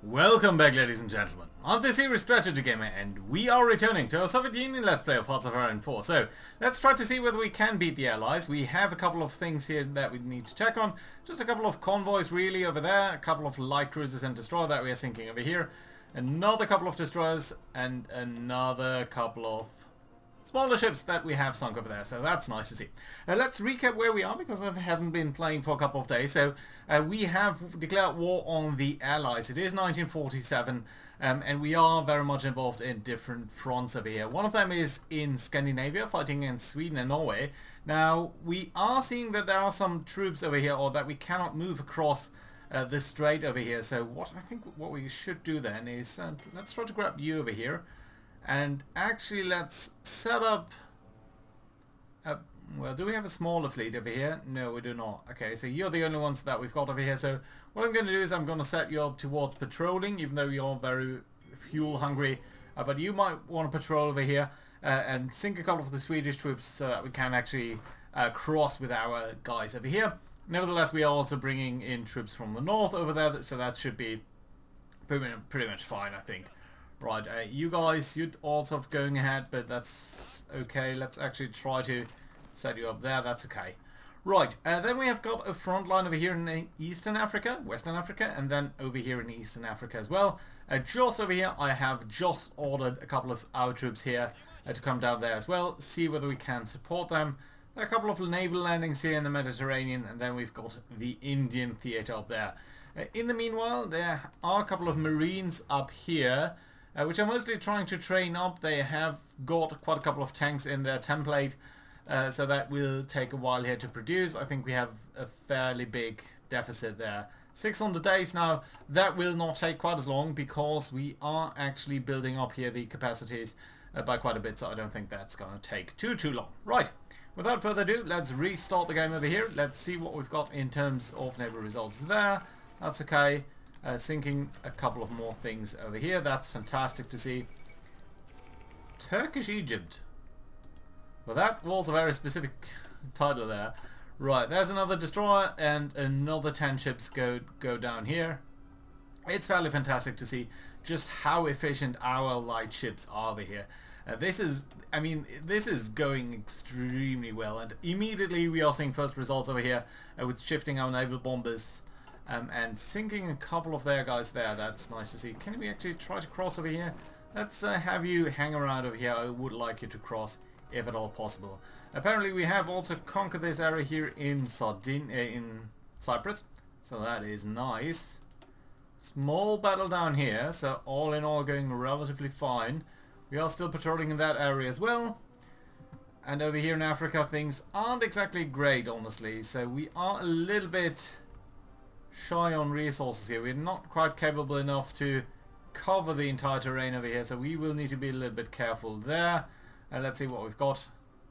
Welcome back, ladies and gentlemen. I'm the Serious Strategy Gamer, and we are returning to our Soviet Union Let's Play of Hearts of Iron 4. So, let's try to see whether we can beat the Allies. We have a couple of things here that we need to check on. Just a couple of convoys really over there, a couple of light cruisers and destroyer that we are sinking over here, another couple of destroyers, and another couple of smaller ships that we have sunk over there, so that's nice to see. Let's recap where we are, because I haven't been playing for a couple of days. So we have declared war on the Allies. It is 1947, and we are very much involved in different fronts over here. One of them is in Scandinavia, fighting against Sweden and Norway. Now, we are seeing that there are some troops over here, or that we cannot move across the strait over here. So what I think what we should do then is, let's try to grab you over here. And actually, let's set up... well, do we have a smaller fleet over here? No, we do not. Okay, so you're the only ones that we've got over here. So what I'm going to do is I'm going to set you up towards patrolling, even though you're very fuel hungry. But you might want to patrol over here and sink a couple of the Swedish troops so that we can actually cross with our guys over here. Nevertheless, we are also bringing in troops from the north over there, so that should be pretty much fine, I think. Right, you guys, you're also going ahead, but that's okay. Let's actually try to set you up there. That's okay. Right, then we have got a front line over here in Eastern Africa, Western Africa, and then over here in Eastern Africa as well. Just over here, I have just ordered a couple of our troops here to come down there as well, see whether we can support them. There are a couple of naval landings here in the Mediterranean, and then we've got the Indian theatre up there. In the meanwhile, there are a couple of Marines up here, which I'm mostly trying to train up. They have got quite a couple of tanks in their template, so that will take a while here to produce. I think we have a fairly big deficit there. 600 days now. That will not take quite as long, because we are actually building up here the capacities by quite a bit, so I don't think that's going to take too long. Right, without further ado, let's restart the game over here. Let's see what we've got in terms of naval results there. That's okay. Sinking a couple of more things over here. That's fantastic to see. Turkish Egypt. Well, that was a very specific title there. Right, there's another destroyer and another 10 ships go down here. It's fairly fantastic to see just how efficient our light ships are over here. This is going extremely well, and immediately we are seeing first results over here with shifting our naval bombers and sinking a couple of their guys there. That's nice to see. Can we actually try to cross over here? Let's have you hang around over here. I would like you to cross if at all possible. Apparently we have also conquered this area here in Cyprus, so that is nice. Small battle down here, so all in all going relatively fine. We are still patrolling in that area as well. And over here in Africa things aren't exactly great, honestly, so we are a little bit shy on resources here. We're not quite capable enough to cover the entire terrain over here, so we will need to be a little bit careful there. And let's see what we've got.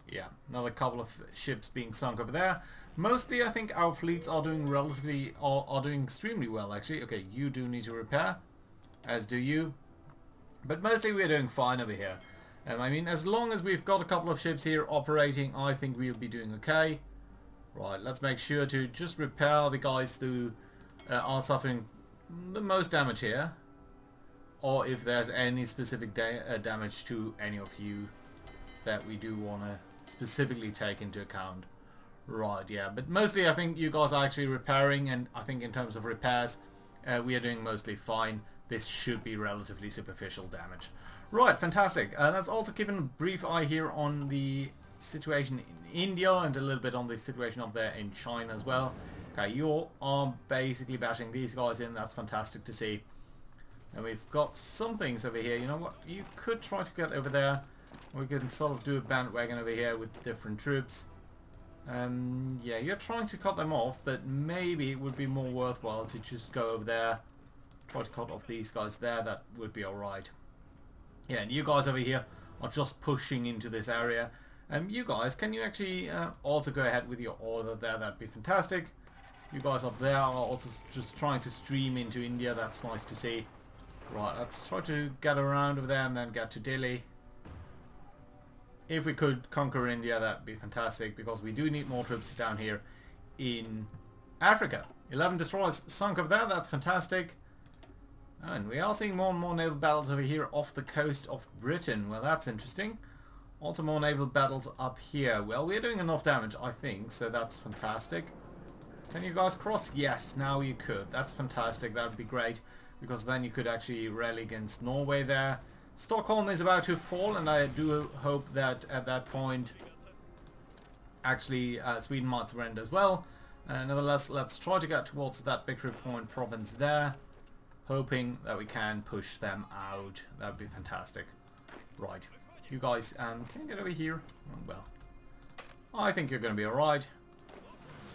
Yeah, another couple of ships being sunk over there. Mostly I think our fleets are doing are doing extremely well, actually. Okay, you do need to repair, as do you, but mostly we're doing fine over here. I mean, as long as we've got a couple of ships here operating, I think we'll be doing okay. Right, let's make sure to just repair the guys who are suffering the most damage here, or if there's any specific damage to any of you that we do want to specifically take into account. Right, yeah, but mostly I think you guys are actually repairing, and I think in terms of repairs we are doing mostly fine. This should be relatively superficial damage. Right, fantastic. Let's also keep a brief eye here on the situation in India and a little bit on the situation up there in China as well. Okay, you are basically bashing these guys in. That's fantastic to see. And we've got some things over here. You know what? You could try to get over there. We can sort of do a bandwagon over here with different troops. Yeah, you're trying to cut them off, but maybe it would be more worthwhile to just go over there. Try to cut off these guys there. That would be alright. Yeah, and you guys over here are just pushing into this area. You guys, can you actually also go ahead with your order there? That'd be fantastic. You guys up there are also just trying to stream into India. That's nice to see. Right, let's try to get around over there and then get to Delhi. If we could conquer India, that'd be fantastic, because we do need more troops down here in Africa. 11 destroyers sunk over there. That's fantastic. Oh, and we are seeing more and more naval battles over here off the coast of Britain. Well, that's interesting. Also more naval battles up here. Well, we're doing enough damage, I think, so that's fantastic. Can you guys cross? Yes, now you could. That's fantastic. That would be great, because then you could actually rally against Norway there. Stockholm is about to fall, and I do hope that at that point actually Sweden might surrender as well. Nevertheless, let's try to get towards that Victory Point province there, hoping that we can push them out. That would be fantastic. Right, you guys, can you get over here? Oh, well, I think you're going to be alright.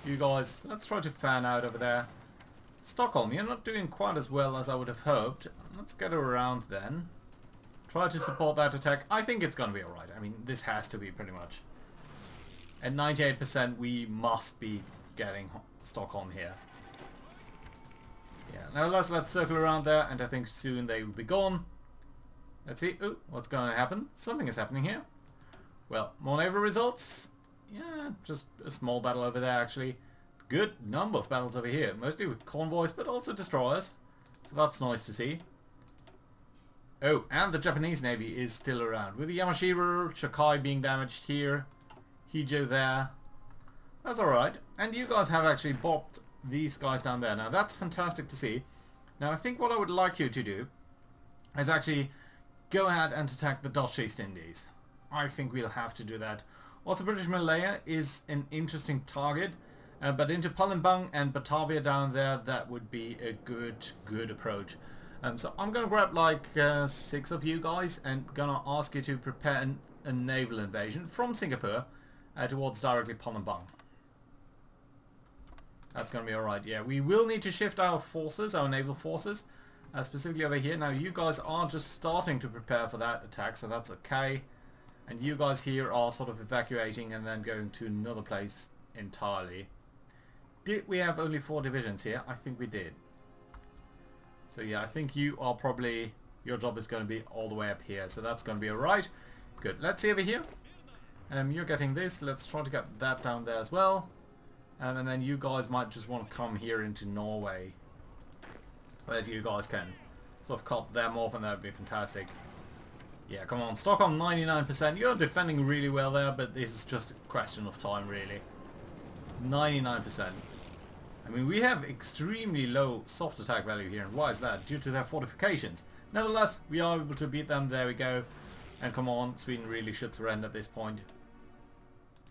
You guys, let's try to fan out over there. Stockholm, you're not doing quite as well as I would have hoped. Let's get around then. Try to support that attack. I think it's going to be alright. I mean, this has to be pretty much. At 98%, we must be getting Stockholm here. Yeah, now let's circle around there, and I think soon they will be gone. Let's see. Ooh, what's going to happen? Something is happening here. Well, more naval results. Yeah, just a small battle over there, actually. Good number of battles over here, mostly with convoys, but also destroyers. So that's nice to see. Oh, and the Japanese Navy is still around, with the Yamashiro, Shokai being damaged here, Hijo there. That's alright. And you guys have actually bopped these guys down there. Now that's fantastic to see. Now I think what I would like you to do is actually go ahead and attack the Dutch East Indies. I think we'll have to do that. Also, British Malaya is an interesting target, but into Palembang and Batavia down there, that would be a good approach. So I'm going to grab like 6 of you guys and going to ask you to prepare a naval invasion from Singapore towards directly Palembang. That's going to be alright. Yeah, we will need to shift our forces, our naval forces, specifically over here. Now you guys are just starting to prepare for that attack, so that's okay. And you guys here are sort of evacuating and then going to another place entirely. Did we have only 4 divisions here? I think we did. So yeah, I think you are probably, your job is going to be all the way up here. So that's going to be alright. Good. Let's see over here. You're getting this. Let's try to get that down there as well. And then you guys might just want to come here into Norway. As you guys can. Sort of cut them off, and that would be fantastic. Yeah, come on. Stockholm 99%. You're defending really well there, but this is just a question of time, really. 99%. I mean, we have extremely low soft attack value here. And why is that? Due to their fortifications. Nevertheless, we are able to beat them. There we go. And come on, Sweden really should surrender at this point.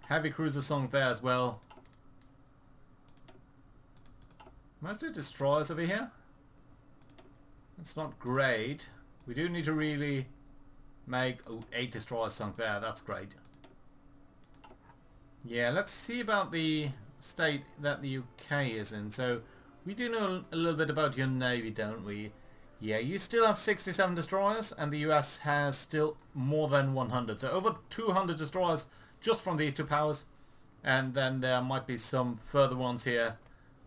Heavy cruiser sunk there as well. Mostly destroyers over here. It's not great. We do need to really make 8 destroyers sunk there. That's great. Yeah, let's see about the state that the UK is in. So we do know a little bit about your navy, don't we? Yeah, you still have 67 destroyers, and the US has still more than 100. So over 200 destroyers just from these 2 powers. And then there might be some further ones here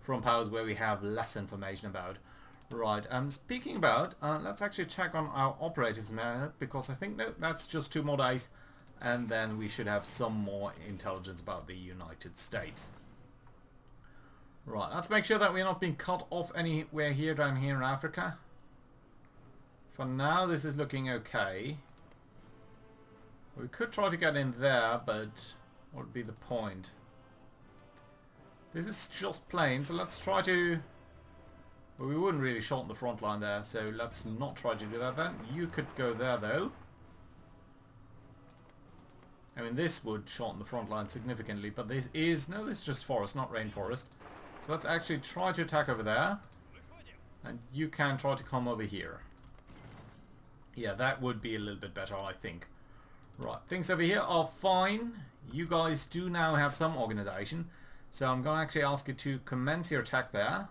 from powers where we have less information about. Right, speaking about, let's actually check on our operatives now, because I think, no, that's just 2 more days, and then we should have some more intelligence about the United States. Right, let's make sure that we're not being cut off anywhere here down here in Africa. For now, this is looking okay. We could try to get in there, but what would be the point? This is just plain, so let's try to... Well, we wouldn't really shorten the front line there, so let's not try to do that then. You could go there though. I mean, this would shorten the front line significantly, but this is... No, this is just forest, not rainforest. So let's actually try to attack over there. And you can try to come over here. Yeah, that would be a little bit better, I think. Right, things over here are fine. You guys do now have some organization. So I'm going to actually ask you to commence your attack there.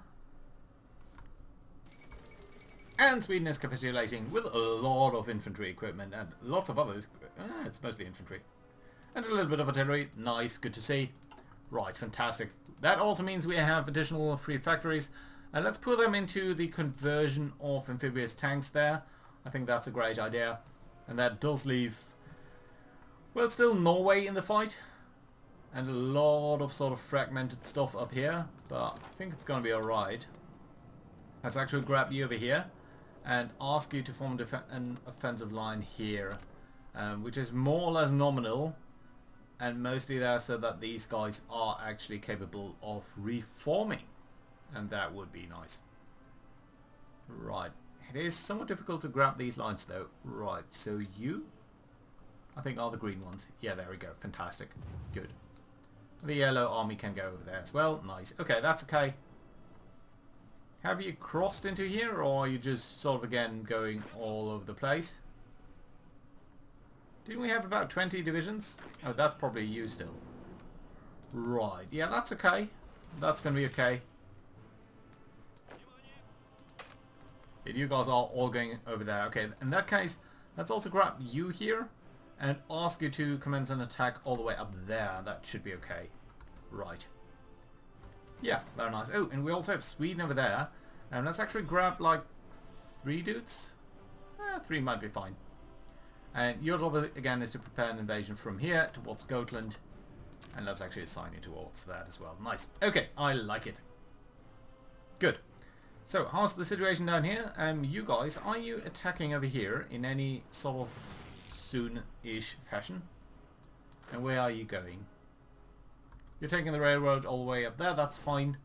And Sweden is capitulating with a lot of infantry equipment and lots of others. It's mostly infantry. And a little bit of artillery. Nice, good to see. Right, fantastic. That also means we have additional free factories. Let's put them into the conversion of amphibious tanks there. I think that's a great idea. And that does leave, well, still Norway in the fight. And a lot of sort of fragmented stuff up here. But I think it's going to be alright. Let's actually grab you over here. and ask you to form an offensive line here, which is more or less nominal, and mostly there so that these guys are actually capable of reforming, and that would be nice. Right, it is somewhat difficult to grab these lines though. Right, so you, I think, are the green ones. Yeah, there we go. Fantastic. Good. The yellow army can go over there as well. Nice. Okay, that's okay. Have you crossed into here, or are you just sort of again going all over the place? Didn't we have about 20 divisions? Oh, that's probably you still. Right. Yeah, that's okay. That's going to be okay. Yeah, you guys are all going over there. Okay, in that case, let's also grab you here and ask you to commence an attack all the way up there. That should be okay. Right. Yeah, very nice. Oh, and we also have Sweden over there. And let's actually grab like 3 dudes. 3 might be fine. And your job again is to prepare an invasion from here towards Gotland. And let's actually assign you towards that as well. Nice. Okay, I like it. Good. So, how's the situation down here? You guys, are you attacking over here in any sort of soon-ish fashion? And where are you going? You're taking the railroad all the way up there, that's fine.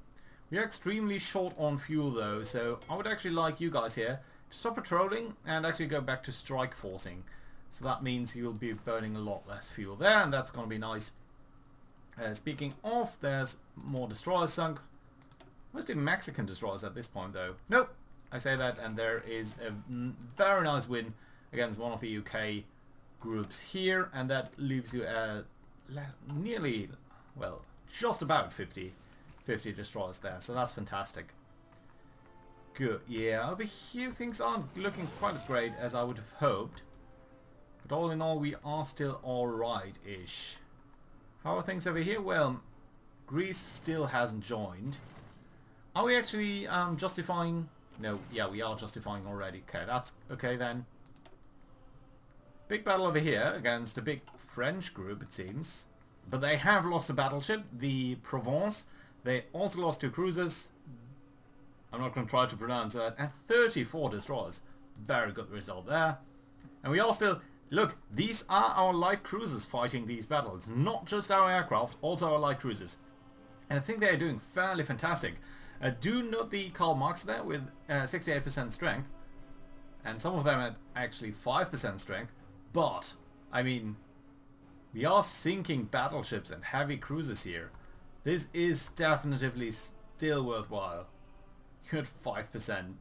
We are extremely short on fuel though, so I would actually like you guys here to stop patrolling and actually go back to strike forcing. So that means you'll be burning a lot less fuel there, and that's going to be nice. Speaking of, there's more destroyers sunk. Mostly Mexican destroyers at this point though. Nope, I say that, and there is a very nice win against one of the UK groups here, and that leaves you nearly, well, just about 50 destroyers there, so that's fantastic. Good. Yeah, over here things aren't looking quite as great as I would have hoped, but all in all we are still alright-ish. How are things over here? Well, Greece still hasn't joined. Are we actually justifying? No, yeah, we are justifying already. Okay, that's okay then. Big battle over here against a big French group, it seems. But they have lost a battleship, the Provence. They also lost 2 cruisers. I'm not going to try to pronounce that. And 34 destroyers. Very good result there. And we are still... Look, these are our light cruisers fighting these battles. Not just our aircraft, also our light cruisers. And I think they are doing fairly fantastic. Do note the Karl Marx there with 68% strength. And some of them at actually 5% strength. But, I mean, we are sinking battleships and heavy cruisers here. This is definitively still worthwhile. You're at 5%.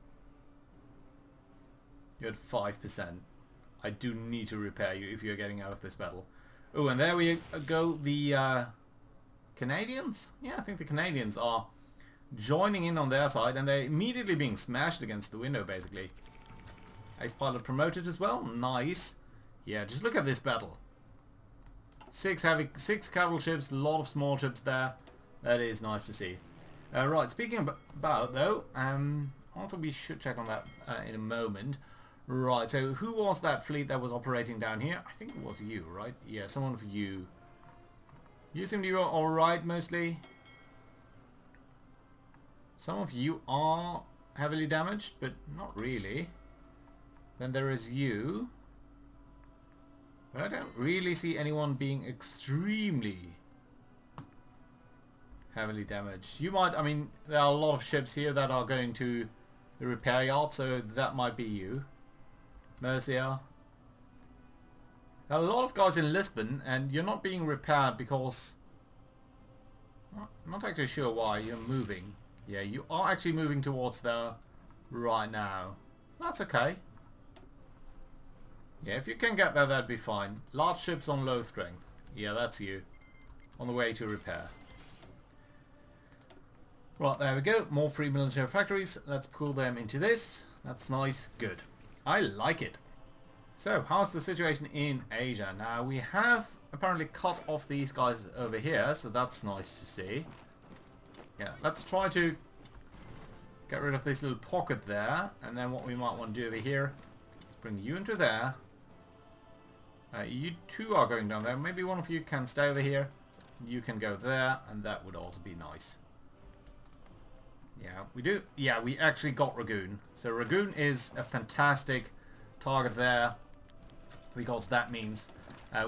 You're at 5%. I do need to repair you if you're getting out of this battle. Oh, and there we go. The Canadians? Yeah, I think the Canadians are joining in on their side, and they're immediately being smashed against the window, basically. Ace pilot promoted as well. Nice. Yeah, just look at this battle. 6 cavalry ships, a lot of small ships there. That is nice to see. Right, speaking about though, also we should check on that in a moment. Right, so who was that fleet that was operating down here? I think it was you, right? Yeah, someone of you. You seem to be alright mostly. Some of you are heavily damaged, but not really. Then there is you. But I don't really see anyone being extremely heavily damaged. You might, I mean, there are a lot of ships here that are going to the repair yard, so that might be you. Mercia. There are a lot of guys in Lisbon, and you're not being repaired because... I'm not actually sure why you're moving. Yeah, you are actually moving towards there right now. That's okay. Yeah, if you can get there, that'd be fine. Large ships on low strength. Yeah, that's you. On the way to repair. Right, there we go. More free military factories. Let's pull them into this. That's nice. Good. I like it. So, how's the situation in Asia? Now, we have apparently cut off these guys over here, so that's nice to see. Yeah, let's try to get rid of this little pocket there, and then what we might want to do over here is bring you into there. You two are going down there. Maybe one of you can stay over here. You can go there, and that would also be nice. Yeah, we do. Yeah, we actually got Ragoon. So Ragoon is a fantastic target there, because that means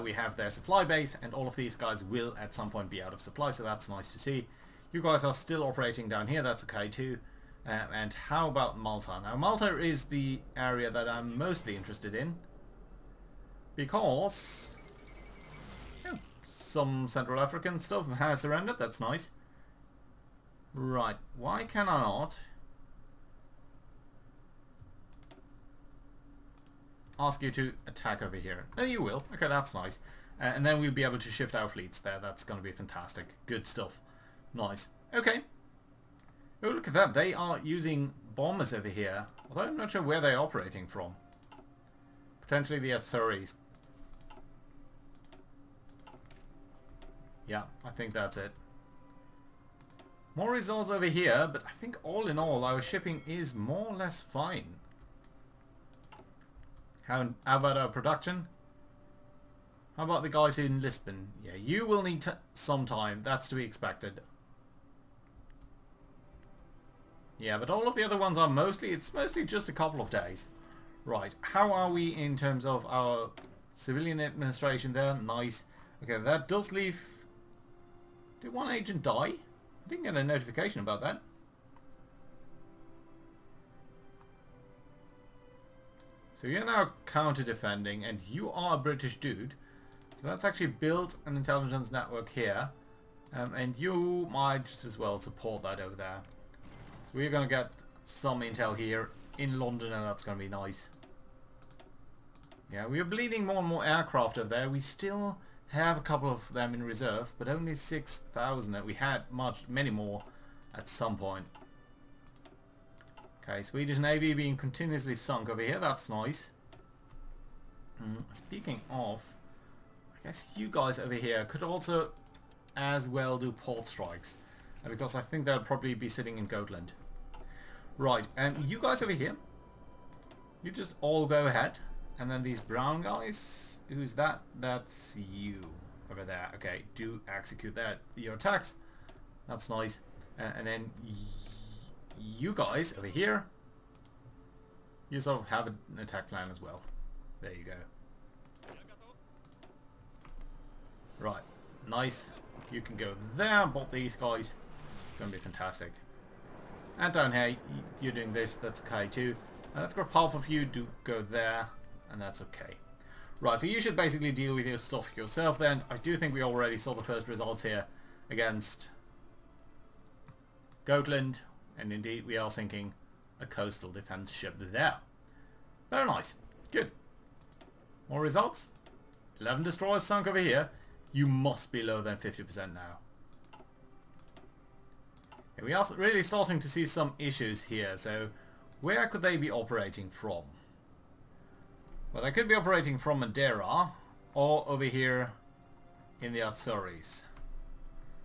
we have their supply base, and all of these guys will at some point be out of supply, so that's nice to see. You guys are still operating down here, that's okay too. And how about Malta? Now Malta is the area that I'm mostly interested in, because yeah, some Central African stuff has surrendered, that's nice. Right, why can I not ask you to attack over here? No, you will. Okay, that's nice. And then we'll be able to shift our fleets there. That's going to be fantastic. Good stuff. Nice. Okay. Oh, look at that. They are using bombers over here. Although I'm not sure where they're operating from. Potentially the Azores. Yeah, I think that's it. More results over here, but I think all in all our shipping is more or less fine. How about our production? How about the guys in Lisbon? Yeah, you will need some time. That's to be expected. Yeah, but all of the other ones are it's mostly just a couple of days. Right, how are we in terms of our civilian administration there? Nice. Okay, that does leave... Did one agent die? I didn't get a notification about that. So you're now counter-defending, and you are a British dude. So let's actually build an intelligence network here. And you might just as well support that over there. So we're going to get some intel here in London, and that's going to be nice. Yeah, we are bleeding more and more aircraft over there. We still have a couple of them in reserve, but only 6,000. We had many more at some point. Okay, Swedish Navy being continuously sunk over here. That's nice. Speaking of, I guess you guys over here could also as well do port strikes, because I think they'll probably be sitting in Gotland. Right, and you guys over here, you just all go ahead, and then these brown guys, who's that? That's you over there. Okay, do execute that, your attacks. That's nice. And then you guys over here, you sort of have an attack plan as well. There you go. Right, nice. You can go there, bolt these guys. It's going to be fantastic. And down here, you're doing this. That's okay too. And let's got half of you to go there, and that's okay. Right, so you should basically deal with your stuff yourself then. I do think we already saw the first results here against Gotland. And indeed, we are sinking a coastal defense ship there. Very nice. Good. More results. 11 destroyers sunk over here. You must be lower than 50% now. And we are really starting to see some issues here. So, where could they be operating from? Well, they could be operating from Madeira or over here in the Azores.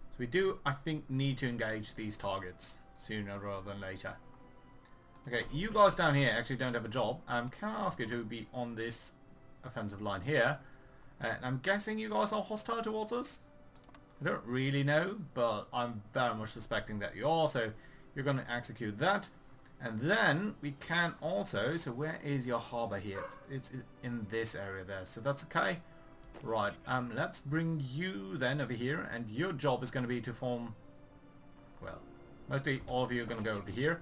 So we do, I think, need to engage these targets sooner rather than later. Okay, you guys down here actually don't have a job. Can I ask you to be on this offensive line here? And I'm guessing you guys are hostile towards us? I don't really know, but I'm very much suspecting that you are, so you're going to execute that. And then we can also, so where is your harbour here? It's in this area there, so that's okay. Right, let's bring you then over here, and your job is going to be to form, well, mostly all of you are going to go over here.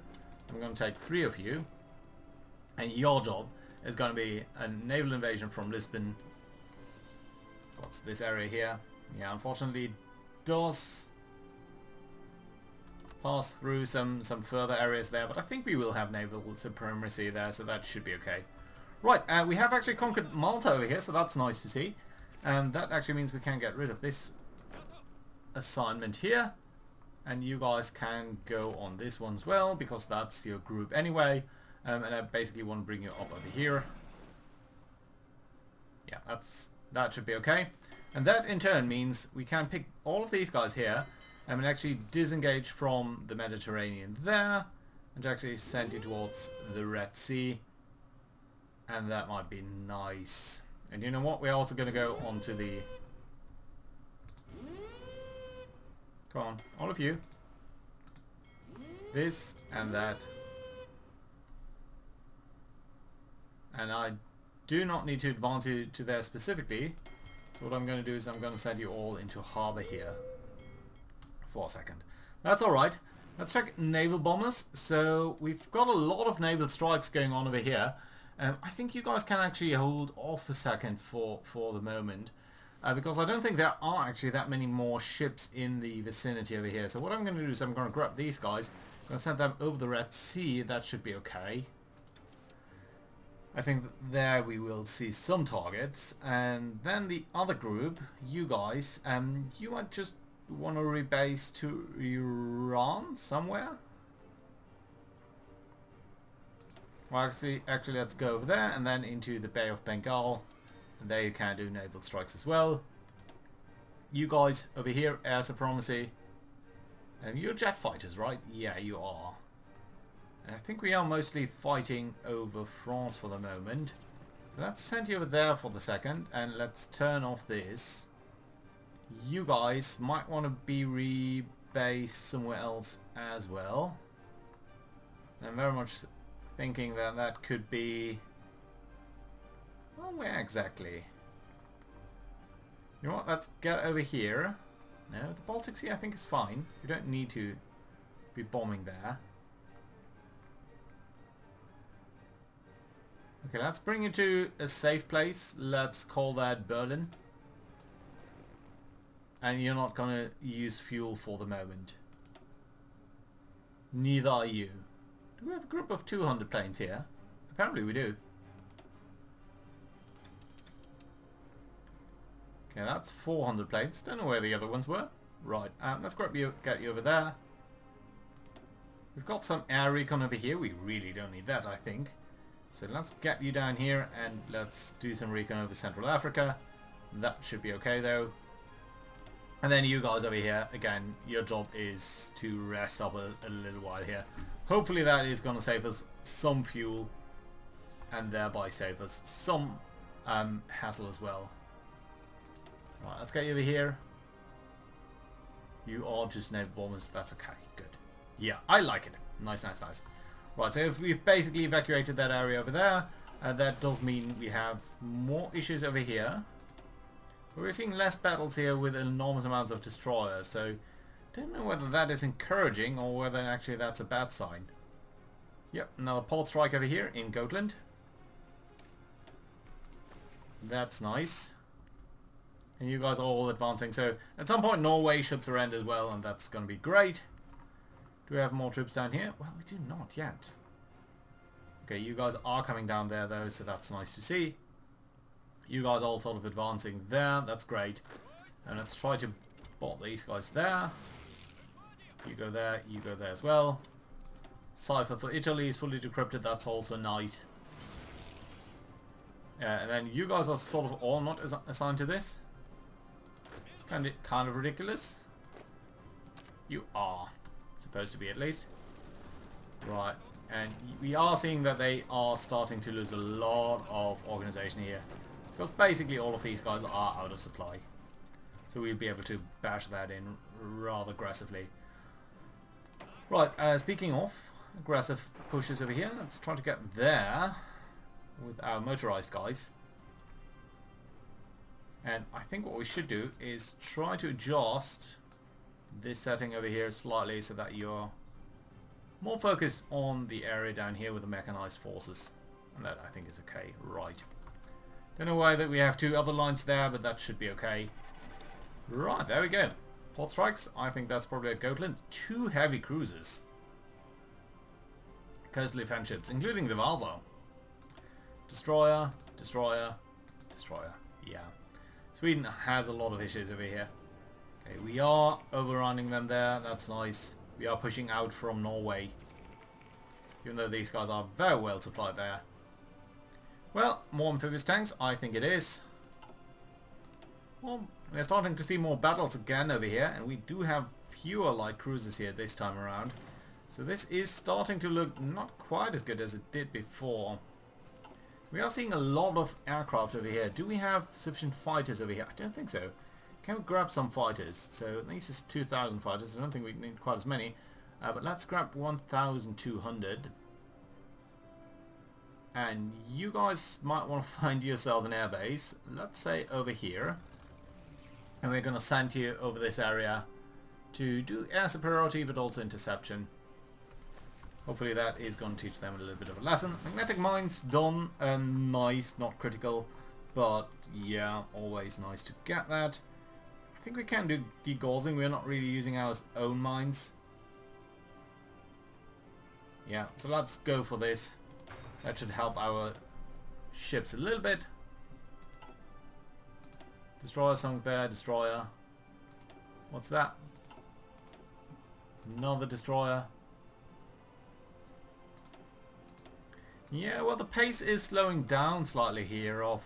I'm going to take 3 of you, and your job is going to be a naval invasion from Lisbon. What's this area here? Yeah, unfortunately it does pass through some further areas there, but I think we will have naval supremacy there, so that should be okay. Right, we have actually conquered Malta over here, so that's nice to see. That actually means we can get rid of this assignment here, and you guys can go on this one as well, because that's your group anyway. And I basically want to bring you up over here. Yeah, that should be okay. And that in turn means we can pick all of these guys here and actually disengage from the Mediterranean there and actually send you towards the Red Sea. And that might be nice. And you know what? We're also going to go on to the... Come on, all of you. this and that. And I do not need to advance you to there specifically. So what I'm going to do is I'm going to send you all into harbour here for a second. That's alright. Let's check naval bombers. So we've got a lot of naval strikes going on over here. I think you guys can actually hold off a second for the moment. Because I don't think there are actually that many more ships in the vicinity over here. So what I'm going to do is I'm going to grab these guys. I'm going to send them over the Red Sea. That should be okay. I think there we will see some targets. And then the other group, you guys, you might just want to rebase to Iran somewhere. Well, actually let's go over there and then into the Bay of Bengal. And there you can do naval strikes as well. You guys over here, air supremacy. And you're jet fighters, right? Yeah, you are. And I think we are mostly fighting over France for the moment. So let's send you over there for the second. And let's turn off this. You guys might want to be rebased somewhere else as well. And I'm very much thinking that that could be... Well, where exactly? You know what, let's get over here. No, the Baltic Sea I think is fine. You don't need to be bombing there. Okay, let's bring you to a safe place. Let's call that Berlin. And you're not gonna use fuel for the moment. Neither are you. Do we have a group of 200 planes here? Apparently we do. Okay, that's 400 planes. Don't know where the other ones were. Right, let's get you over there. We've got some air recon over here. We really don't need that, I think. So let's get you down here and let's do some recon over Central Africa. That should be okay though. And then you guys over here, again, your job is to rest up a little while here. Hopefully that is going to save us some fuel and thereby save us some hassle as well. Right, let's get you over here. You are just naval bombers. That's okay. Good. Yeah, I like it. Nice, nice, nice. Right, so if we've basically evacuated that area over there, that does mean we have more issues over here. But we're seeing less battles here with enormous amounts of destroyers, so don't know whether that is encouraging or whether actually that's a bad sign. Yep, another port strike over here in Gotland. That's nice. And you guys are all advancing, so at some point Norway should surrender as well, and that's going to be great. Do we have more troops down here? Well, we do not yet. Okay, you guys are coming down there though, so that's nice to see. You guys are all sort of advancing there, that's great. And let's try to bot these guys there. You go there as well. Cypher for Italy is fully decrypted, that's also nice. And then you guys are sort of all not assigned to this. It's kind of ridiculous. You are supposed to be at least. Right, and we are seeing that they are starting to lose a lot of organization here. Because basically all of these guys are out of supply. So we'll be able to bash that in rather aggressively. Right, speaking of aggressive pushes over here, let's try to get there with our motorized guys. And I think what we should do is try to adjust this setting over here slightly so that you're more focused on the area down here with the mechanized forces. And that I think is okay. Right. Don't know why that we have two other lines there, but that should be okay. Right, there we go. Port strikes. I think that's probably a Gotland. 2 heavy cruisers. Coastal defense ships, including the Vasa. Destroyer, destroyer, destroyer. Yeah. Sweden has a lot of issues over here. Okay, we are overrunning them there. That's nice. We are pushing out from Norway. Even though these guys are very well supplied there. Well, more amphibious tanks, I think it is. Well, we're starting to see more battles again over here, and we do have fewer light cruisers here this time around. So this is starting to look not quite as good as it did before. We are seeing a lot of aircraft over here. Do we have sufficient fighters over here? I don't think so. Can we grab some fighters? So at least it's 2,000 fighters. I don't think we need quite as many. But let's grab 1,200. And you guys might want to find yourself an airbase, let's say over here. And we're going to send you over this area to do air superiority but also interception. Hopefully that is going to teach them a little bit of a lesson. Magnetic mines done, nice, not critical, but yeah, always nice to get that. I think we can do degaussing, we're not really using our own mines. Yeah, so let's go for this. That should help our ships a little bit. Destroyer sunk there, destroyer. What's that? Another destroyer. Yeah, well the pace is slowing down slightly here of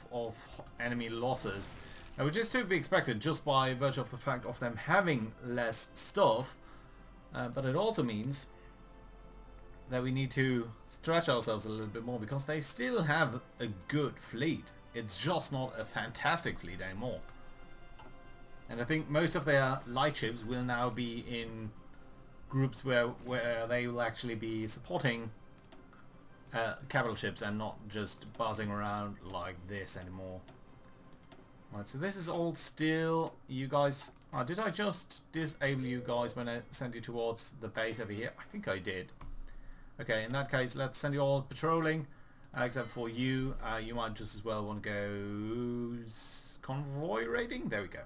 enemy losses. Which is to be expected just by virtue of the fact of them having less stuff. But it also means that we need to stretch ourselves a little bit more because they still have a good fleet. It's just not a fantastic fleet anymore. And I think most of their light ships will now be in groups where they will actually be supporting capital ships and not just buzzing around like this anymore. Right, so this is all still you guys. Did I just disable you guys when I sent you towards the base over here? I think I did. Okay, in that case, let's send you all patrolling, except for you. You might just as well want to go convoy raiding. There we go.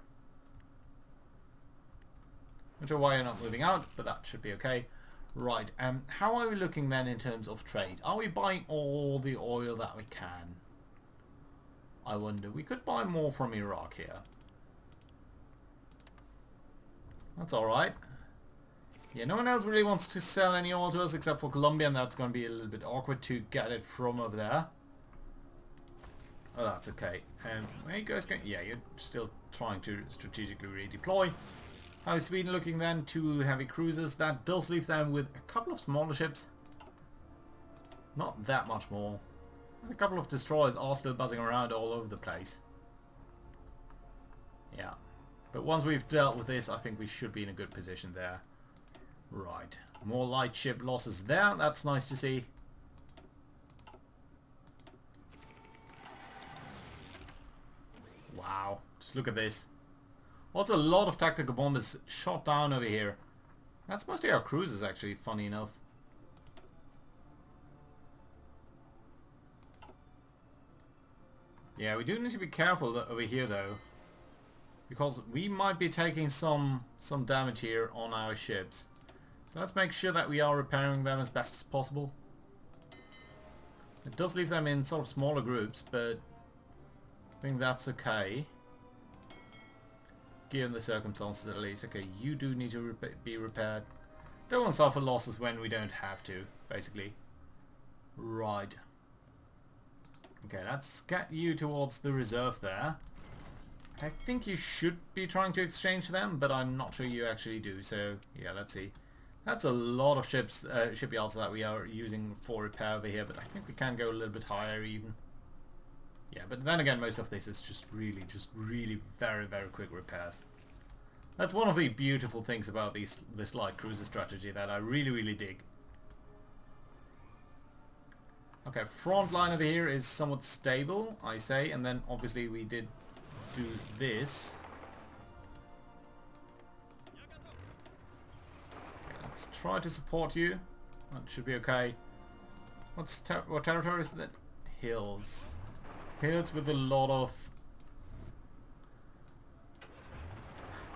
Not sure why you're not moving out, but that should be okay. Right, how are we looking then in terms of trade? Are we buying all the oil that we can? I wonder. We could buy more from Iraq here. That's alright. Yeah, no one else really wants to sell any oil to us except for Colombia, and that's going to be a little bit awkward to get it from over there. Oh, that's okay. Where are you guys going? Yeah, you're still trying to strategically redeploy. How is Sweden looking then? 2 heavy cruisers. That does leave them with a couple of smaller ships. Not that much more. And a couple of destroyers are still buzzing around all over the place. Yeah. But once we've dealt with this, I think we should be in a good position there. Right. More light ship losses there. That's nice to see. Wow. Just look at this. Also a lot of tactical bombers shot down over here. That's mostly our cruisers actually, funny enough. Yeah, we do need to be careful over here though. Because we might be taking some damage here on our ships. So let's make sure that we are repairing them as best as possible. It does leave them in sort of smaller groups, but I think that's okay. Given the circumstances at least. Okay, you do need to be repaired. Don't want to suffer losses when we don't have to, basically. Right. Okay, let's get you towards the reserve there. I think you should be trying to exchange them, but I'm not sure you actually do, so yeah, let's see. That's a lot of ships, shipyards that we are using for repair over here, but I think we can go a little bit higher even. Yeah, but then again, most of this is just really very, very quick repairs. That's one of the beautiful things about this light cruiser strategy that I really dig. Okay, front line over here is somewhat stable, I say, and then obviously we did do this. Let's try to support you. That should be okay. What territory is that? Hills. Hills with a lot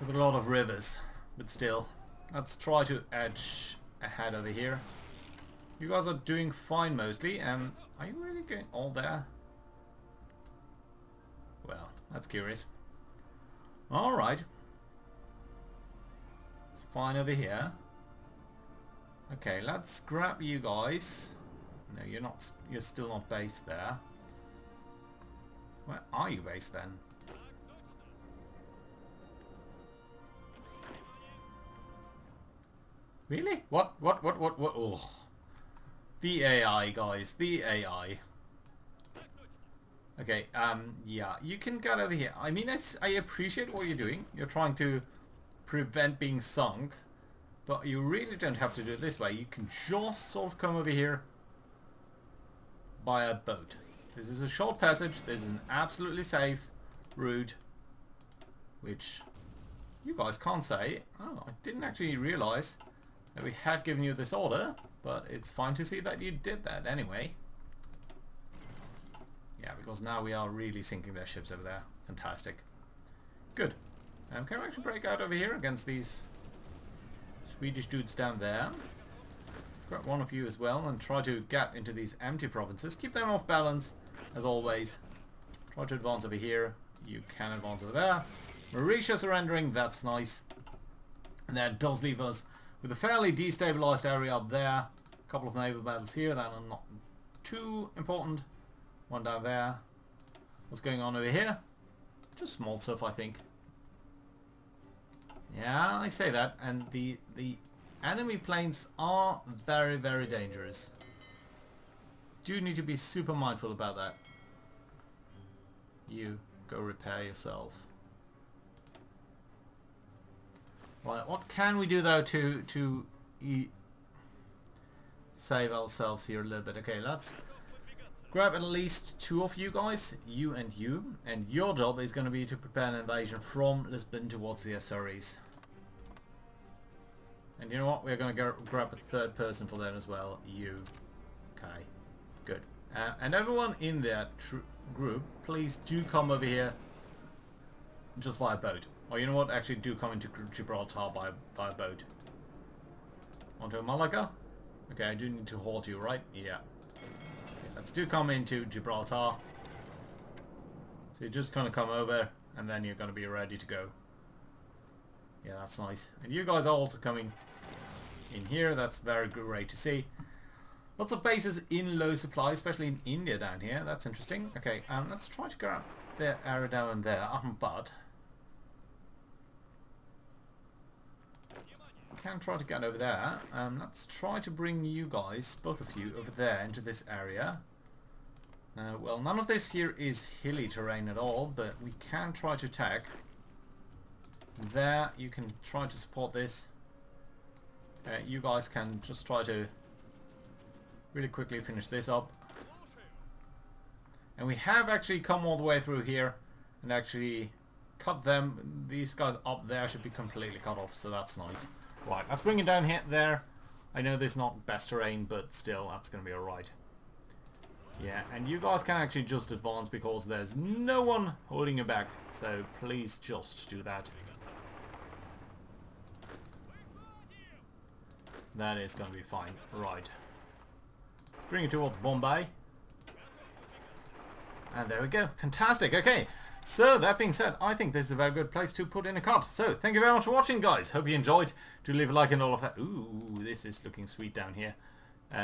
of rivers, but still, let's try to edge ahead over here. You guys are doing fine mostly, and are you really going all there? Well, that's curious. Alright. It's fine over here. Okay, let's grab you guys. No, you're still not based there. Where are you based then? Really? What? Oh. The AI, guys. The AI. Okay, yeah, you can get over here. I mean, I appreciate what you're doing. You're trying to prevent being sunk. But you really don't have to do it this way. You can just sort of come over here by a boat. This is a short passage. This is an absolutely safe route, which you guys can't say. Oh, I didn't actually realise that we had given you this order, but it's fine to see that you did that anyway. Yeah, because now we are really sinking their ships over there. Fantastic. Good. Can we actually break out over here against these Swedish dudes down there? Let's grab one of you as well and try to get into these empty provinces. Keep them off balance, as always. Try to advance over here. You can advance over there. Mauritius surrendering, that's nice. And that does leave us with a fairly destabilized area up there. A couple of naval battles here that are not too important. One down there. What's going on over here? Just small stuff, I think. Yeah, I say that. And the enemy planes are very, very dangerous. Do need to be super mindful about that. You go repair yourself. Right, what can we do though to save ourselves here a little bit? Okay, let's grab at least two of you guys, you, and your job is going to be to prepare an invasion from Lisbon towards the Azores. And you know what? We're going to grab a third person for that as well, you. Okay, good. And everyone in that group, please do come over here just via boat. Or you know what? Actually do come into Gibraltar by boat. Onto Malaga? Okay, I do need to halt you, right? Yeah. Okay, let's do come into Gibraltar. So you're just going to come over and then you're going to be ready to go. Yeah, that's nice. And you guys are also coming in here. That's very great to see. Lots of bases in low supply, especially in India down here. That's interesting. Okay, let's try to grab their area down there. But can try to get over there. Let's try to bring you guys, both of you, over there into this area. Well, none of this here is hilly terrain at all, but we can try to attack. There, you can try to support this. You guys can just try to really quickly finish this up. And we have actually come all the way through here and actually cut them. These guys up there should be completely cut off, so that's nice. Right, let's bring it down here, there. I know this is not best terrain, but still, that's going to be alright. Yeah, and you guys can actually just advance because there's no one holding you back. So please just do that. That is going to be fine. Right. Let's bring it towards Bombay. And there we go. Fantastic. Okay. So, that being said, I think this is a very good place to put in a cut. So, thank you very much for watching, guys. Hope you enjoyed. Do leave a like and all of that. Ooh, this is looking sweet down here.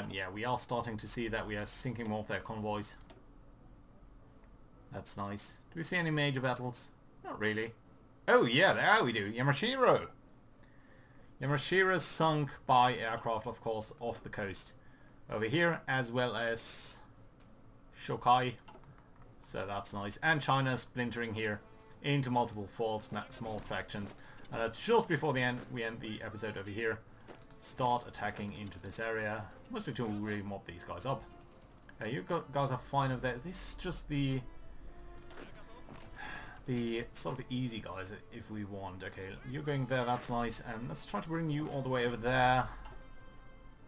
Yeah, we are starting to see that we are sinking more of their convoys. That's nice. Do we see any major battles? Not really. Oh, yeah, there we do. Yamashiro. Yamashiro sunk by aircraft, of course, off the coast. Over here, as well as Shokai. So that's nice. And China splintering here into multiple small factions. And that's just before the end. We end the episode over here. Start attacking into this area. Mostly to really mob these guys up. You guys are fine over there. This is just the sort of easy guys if we want. Okay, you're going there. That's nice. And let's try to bring you all the way over there.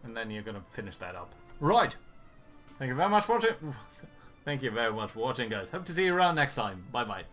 And then you're going to finish that up. Right. Thank you very much for watching. Thank you very much for watching, guys. Hope to see you around next time. Bye bye.